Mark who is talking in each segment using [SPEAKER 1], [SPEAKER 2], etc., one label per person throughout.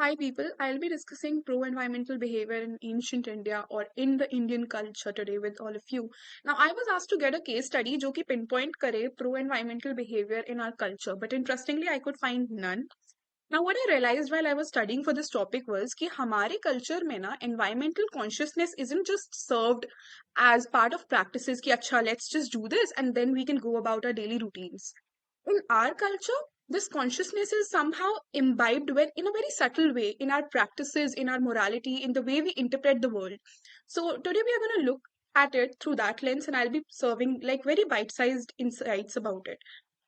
[SPEAKER 1] Hi people, I'll be discussing pro-environmental behavior in ancient India or in the Indian culture today with all of you. Now, I was asked to get a case study जो कि pinpoint करे pro-environmental behavior in our culture, but interestingly, I could find none. Now, what I realized while I was studying for this topic was कि हमारे culture में ना environmental consciousness isn't just served as part of practices कि अच्छा let's just do this and then we can go about our daily routines. In our culture, this consciousness is somehow imbibed in a very subtle way in our practices, in our morality, in the way we interpret the world. So today we are going to look at it through that lens, and I'll be serving like very bite-sized insights about it.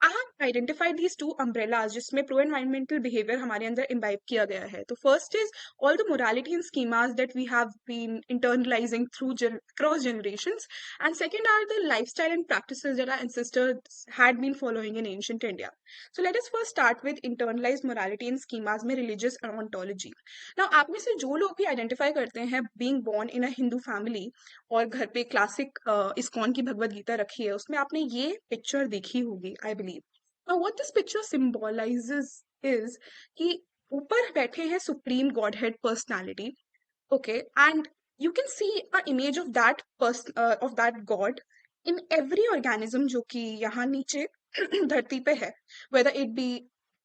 [SPEAKER 1] I have identified these two umbrellas जिसमें pro environmental behavior हमारे अंदर imbibe किया गया है. तो first is all the morality and schemas that we have been internalizing through across generations, and second are the lifestyle and practices that our ancestors had been following in ancient India. So let us first start with internalized morality and schemas में religious ontology. Now आप में से जो लोग भी identify करते हैं being born in a Hindu family और घर पे क्लासिक इस्कॉन की भगवत गीता रखी है उसमें आपने ये पिक्चर देखी होगी I believe. Now what this picture symbolizes is कि ऊपर बैठे हैं supreme God head personality. Okay, and you can see a image of that person of that god in every organism जो कि यहाँ नीचे धरती पे है, whether it be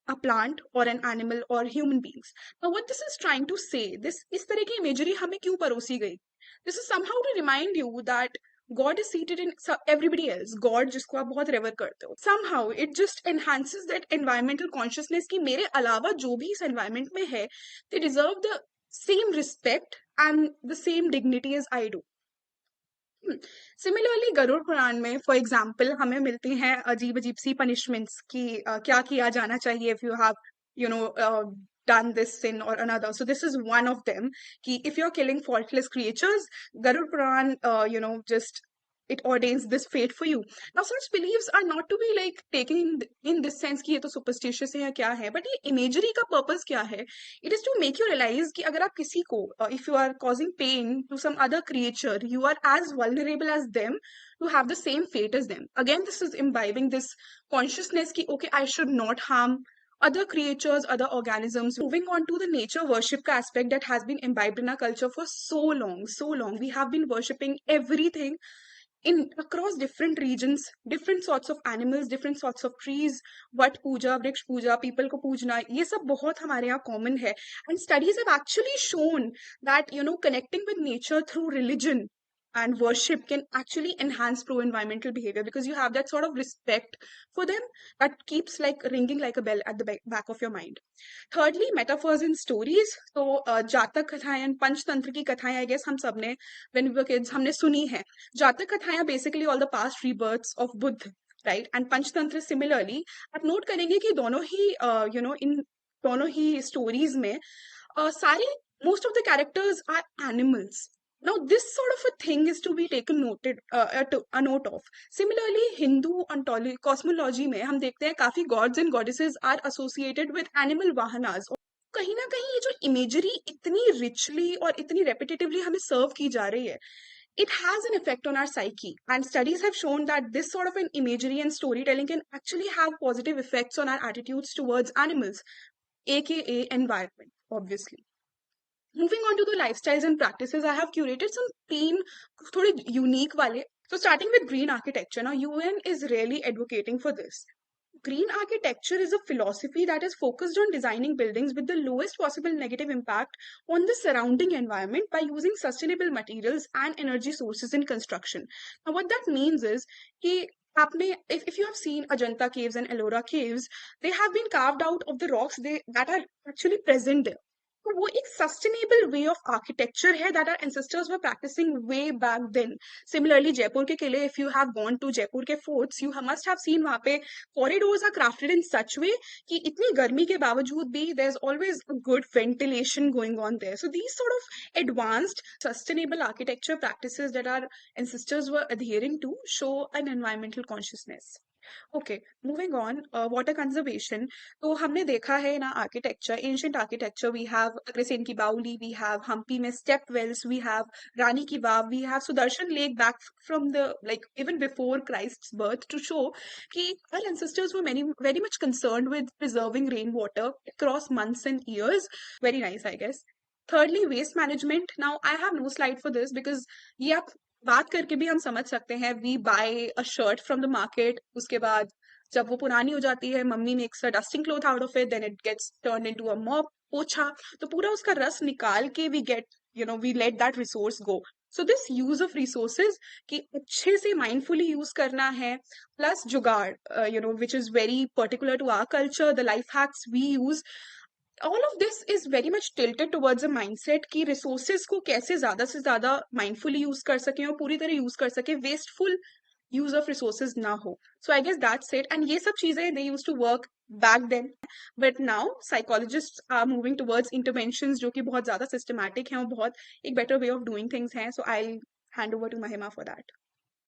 [SPEAKER 1] a plant or an animal or human beings. Now what this is trying to say, this इस तरह की imagery हमें क्यों परोसी गई? This is somehow to remind you that God is seated in everybody else. God जिसको आप बहुत rever करते हो. Somehow it just enhances that environmental consciousness कि मेरे अलावा जो भी इस environment में है, they deserve the same respect and the same dignity as I do. Similarly Garuda Purana में फॉर एग्जाम्पल हमें मिलती हैं अजीब अजीब सी पनिशमेंट्स कि क्या किया जाना चाहिए if you have you know done this sin or another. So this is one of them. Ki if you're killing faultless creatures, Garud Puran, just it ordains this fate for you. Now, such beliefs are not to be like taken in this sense कि ये तो superstitious है या क्या है, but ये imagery का purpose क्या है? It is to make you realize कि अगर आप किसी को if you are causing pain to some other creature, you are as vulnerable as them to have the same fate as them. Again, this is imbibing this consciousness कि okay, I should not harm other creatures, other organisms. Moving on to the nature worship aspect that has been imbibed in our culture for so long, so long. We have been worshipping everything in across different regions, different sorts of animals, different sorts of trees, what puja, vriksh puja, people ko पूजना, ये सब बहुत हमारे यहाँ common है. And studies have actually shown that connecting with nature through religion and worship can actually enhance pro-environmental behavior because you have that sort of respect for them that keeps like ringing like a bell at the back of your mind. Thirdly, metaphors and stories. So जातक कथाएं and Panchatantra की कथाएं I guess हम सब ने when we were kids हमने सुनी है. जातक कथाएं basically all the past rebirths of Buddha, right? And Panchatantra similarly आप नोट करेंगे कि दोनों ही इन दोनों ही stories में सारे most of the characters are animals. Now, this sort of a thing is to be taken a note of. Similarly, Hindu ontology, cosmology में हम देखते हैं काफी gods and goddesses are associated with animal vahanas. कहीं ना कहीं ये जो imagery इतनी richly और इतनी repetitively हमें serve की जा रही है, it has an effect on our psyche. And studies have shown that this sort of an imagery and storytelling can actually have positive effects on our attitudes towards animals, aka environment, obviously. Moving on to the lifestyles and practices, I have curated some theme थोड़े unique वाले. So starting with green architecture. Now UN is really advocating for this. Green architecture is a philosophy that is focused on designing buildings with the lowest possible negative impact on the surrounding environment by using sustainable materials and energy sources in construction. Now, what that means is कि आपने, if you have seen Ajanta caves and Ellora caves, they have been carved out of the rocks that are actually present there. तो वो एक sustainable way of architecture है that our ancestors were practicing way back then. Similarly Jaipur के किले, if you have gone to Jaipur के forts, you must have seen वहां पे corridors are crafted in such way कि इतनी गर्मी के बावजूद भी there is always good ventilation going on there. So these sort of advanced sustainable architecture practices that our ancestors were adhering to show an environmental consciousness. Okay, moving on, water conservation. तो हमने देखा है ना, architecture, ancient architecture, we have Agrasen की Baoli, we have Hampi में step wells, we have Rani की Vav, we have Sudarshan lake back from the like even before Christ's birth, to show कि our ancestors were many very much concerned with preserving rainwater across months and years. Very nice, I guess. Thirdly, waste management. Now I have no slide for this because ये आप बात करके भी हम समझ सकते हैं। We buy a shirt from the market, उसके बाद जब वो पुरानी हो जाती है, mummy makes a dusting cloth out of it, then it gets turn into a mop, पोछा, तो पूरा उसका रस निकाल के we get, we let that resource go. So this use of resources कि अच्छे से माइंडफुली यूज करना है, plus jugaad, which is very particular to our culture, the life hacks we use, all of this is very much tilted towards a mindset कि resources को कैसे ज्यादा से ज्यादा माइंडफुली यूज कर सकें और पूरी तरह यूज कर सकें, वेस्टफुल यूज ऑफ रिसोर्सेज ना हो। So I guess that's it, and ये सब चीजें they use to work back then, but now psychologist are moving towards interventions जो कि बहुत ज्यादा सिस्टमैटिक हैं और बहुत एक better way of doing things हैं। So I hand over to Mahima for that.